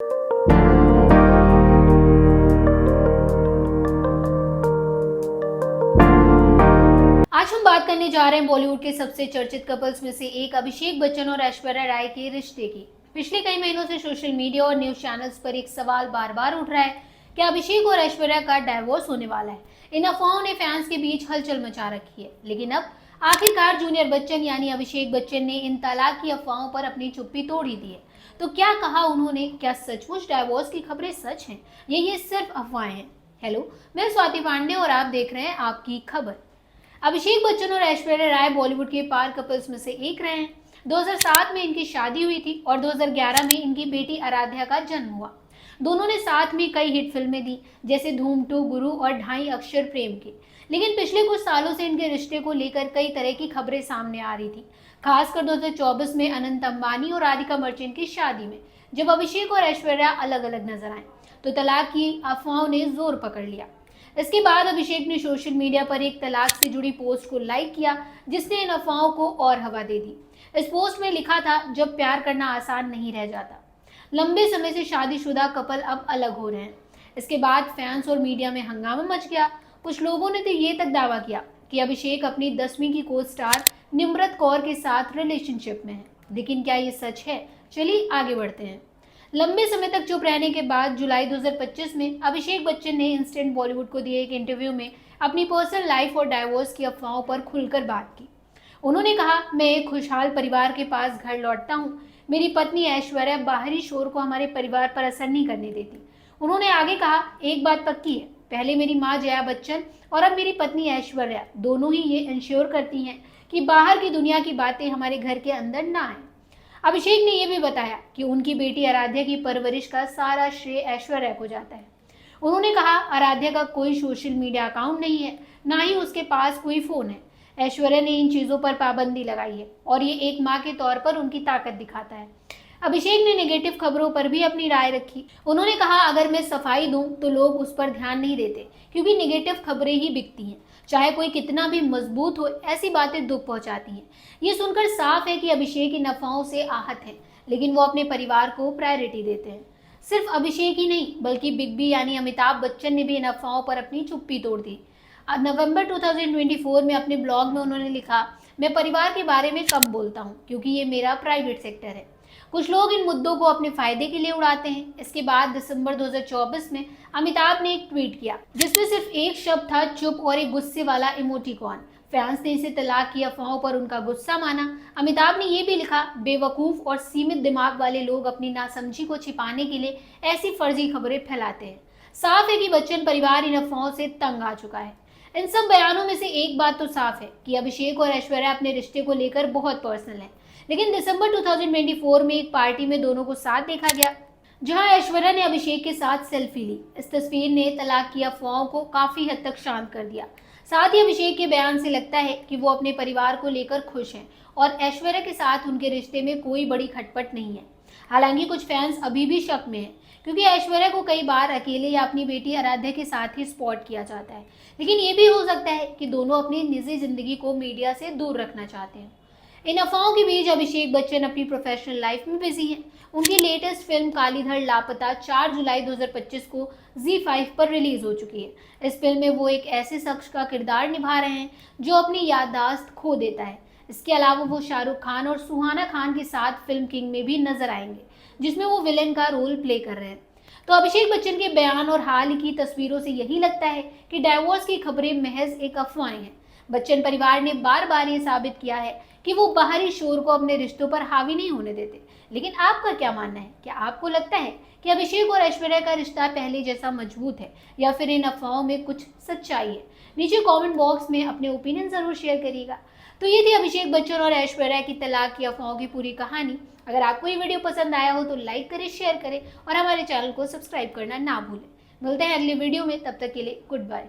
आज हम बात करने जा रहे हैं बॉलीवुड के सबसे चर्चित कपल्स में से एक अभिषेक बच्चन और ऐश्वर्या राय के रिश्ते की। पिछले कई महीनों से सोशल मीडिया और न्यूज चैनल्स पर एक सवाल बार बार उठ रहा है कि अभिषेक और ऐश्वर्या का डाइवोर्स होने वाला है। इन अफवाहों ने फैंस के बीच हलचल मचा रखी है, लेकिन अब आखिरकार जूनियर बच्चन यानी अभिषेक बच्चन ने इन तलाक की अफवाहों पर अपनी चुप्पी तोड़ ही दी है। तो क्या कहा उन्होंने? क्या सचमुच डाइवोर्स की खबरें सच हैं या ये सिर्फ अफवाहें हैं? हेलो, मैं स्वाति पांडे और आप देख रहे हैं आपकी खबर। अभिषेक बच्चन और ऐश्वर्या राय बॉलीवुड के पार कपल्स में से एक रहे हैं। 2007 में इनकी शादी हुई थी और 2011 में इनकी बेटी आराध्या का जन्म हुआ। दोनों ने साथ में कई हिट फिल्में दी, जैसे धूम 2, गुरु और ढाई अक्षर प्रेम की। लेकिन पिछले कुछ सालों से इनके रिश्ते को लेकर कई तरह की खबरें सामने आ रही थी, खासकर 2024 में अनंत अंबानी और राधिका मर्चेंट की शादी में, जब अभिषेक और ऐश्वर्या अलग अलग नजर आए तो तलाक की अफवाहों ने जोर पकड़ लिया। इसके बाद अभिषेक ने सोशल मीडिया पर एक तलाक से जुड़ी पोस्ट को लाइक किया, जिसने इन अफवाहों को और हवा दे दी। इस पोस्ट में लिखा था, जब प्यार करना आसान नहीं रह जाता। लंबे समय से शादीशुदा कपल अब अलग हो रहे हैं। इसके बाद फैंस और मीडिया में हंगामा मच गया। कुछ लोगों ने तो ये तक दावा किया कि अभिषेक अपनी 10वीं की को स्टार निम्रत कौर के साथ रिलेशनशिप में है। लेकिन क्या ये सच है? चलिए आगे बढ़ते हैं। लंबे समय तक चुप रहने के बाद जुलाई 2025 में अभिषेक बच्चन ने इंस्टेंट बॉलीवुड को दिए एक इंटरव्यू में अपनी पर्सनल लाइफ और डाइवोर्स की अफवाहों पर खुलकर बात की। उन्होंने कहा, मैं एक खुशहाल परिवार के पास घर लौटता हूँ। मेरी पत्नी ऐश्वर्या बाहरी शोर को हमारे परिवार पर असर नहीं करने देती। उन्होंने आगे कहा, एक बात पक्की है, पहले मेरी माँ जया बच्चन और अब मेरी पत्नी ऐश्वर्या दोनों ही ये इंश्योर करती हैं कि बाहर की दुनिया की बातें हमारे घर के अंदर ना आए। अभिषेक ने यह भी बताया कि उनकी बेटी आराध्या की परवरिश का सारा श्रेय ऐश्वर्या को जाता है। उन्होंने कहा, आराध्या का कोई सोशल मीडिया अकाउंट नहीं है, ना ही उसके पास कोई फोन है। ऐश्वर्या ने इन चीजों पर पाबंदी लगाई है और ये एक माँ के तौर पर उनकी ताकत दिखाता है। अभिषेक ने नेगेटिव खबरों पर भी अपनी राय रखी। उन्होंने कहा, अगर मैं सफाई दूं तो लोग उस पर ध्यान नहीं देते, क्योंकि नेगेटिव खबरें ही बिकती हैं। चाहे कोई कितना भी मजबूत हो, ऐसी बातें दुख पहुंचाती हैं। ये सुनकर साफ है कि अभिषेक इन अफवाहों से आहत हैं, लेकिन वो अपने परिवार को प्रायोरिटी देते हैं। सिर्फ अभिषेक ही नहीं, बल्कि बिग बी यानी अमिताभ बच्चन ने भी इन अफवाहों पर अपनी चुप्पी तोड़ दी। नवंबर 2024 में अपने ब्लॉग में उन्होंने लिखा, मैं परिवार के बारे में कम बोलता हूँ क्योंकि ये मेरा प्राइवेट सेक्टर है। कुछ लोग इन मुद्दों को अपने फायदे के लिए उड़ाते हैं। इसके बाद दिसंबर 2024 में अमिताभ ने एक ट्वीट किया, जिसमें सिर्फ एक शब्द था, चुप, और एक गुस्से वाला इमोटिकॉन। फैंस ने इसे तलाक की अफवाहों पर उनका गुस्सा माना। अमिताभ ने यह भी लिखा, बेवकूफ और सीमित दिमाग वाले लोग अपनी नासमझी को छिपाने के लिए ऐसी फर्जी खबरें फैलाते हैं। साफ है कि बच्चन परिवार इन अफवाहों से तंग आ चुका है। इन सब बयानों में से एक बात तो साफ है कि अभिषेक और ऐश्वर्या अपने रिश्ते को लेकर बहुत पर्सनल है। लेकिन दिसंबर 2024 में एक पार्टी में दोनों को साथ देखा गया, जहां ऐश्वर्या ने अभिषेक के साथ सेल्फी ली। इस तस्वीर ने तलाक की अफवाहों को काफी हद तक शांत कर दिया। साथ ही अभिषेक के बयान से लगता है कि वो अपने परिवार को लेकर खुश हैं और ऐश्वर्या के साथ उनके रिश्ते में कोई बड़ी खटपट नहीं है। हालांकि कुछ फैंस अभी भी शक में हैं, क्योंकि ऐश्वर्या को कई बार अकेले या अपनी बेटी आराध्या के साथ ही स्पॉट किया जाता है। लेकिन ये भी हो सकता है कि दोनों अपनी निजी जिंदगी को मीडिया से दूर रखना चाहते हैं। इन अफवाहों के बीच अभिषेक बच्चन अपनी प्रोफेशनल लाइफ में बिजी हैं। उनकी लेटेस्ट फिल्म कालीधर लापता 4 जुलाई 2025 को ZEE5 पर रिलीज हो चुकी है। इस फिल्म में वो एक ऐसे शख्स का किरदार निभा रहे हैं जो अपनी याददाश्त खो देता है। इसके अलावा वो शाहरुख खान और सुहाना खान के साथ फिल्म किंग में भी नजर आएंगे, जिसमें वो विलेन का रोल प्ले कर रहे हैं। तो अभिषेक बच्चन के बयान और हाल की तस्वीरों से यही लगता है कि डाइवोर्स की खबरें महज एक अफवाहें हैं। बच्चन परिवार ने बार बार ये साबित किया है कि वो बाहरी शोर को अपने रिश्तों पर हावी नहीं होने देते। लेकिन आपका क्या मानना है? क्या आपको लगता है कि अभिषेक और ऐश्वर्या का रिश्ता पहले जैसा मजबूत है, या फिर इन अफवाहों में कुछ सच्चाई है? नीचे कमेंट बॉक्स में अपने ओपिनियन जरूर शेयर करिएगा। तो ये थी अभिषेक बच्चन और ऐश्वर्या की तलाक की अफवाहों की पूरी कहानी। अगर आपको ये वीडियो पसंद आया हो तो लाइक करें, शेयर करें और हमारे चैनल को सब्सक्राइब करना ना भूलें। मिलते हैं अगली वीडियो में, तब तक के लिए गुड बाय।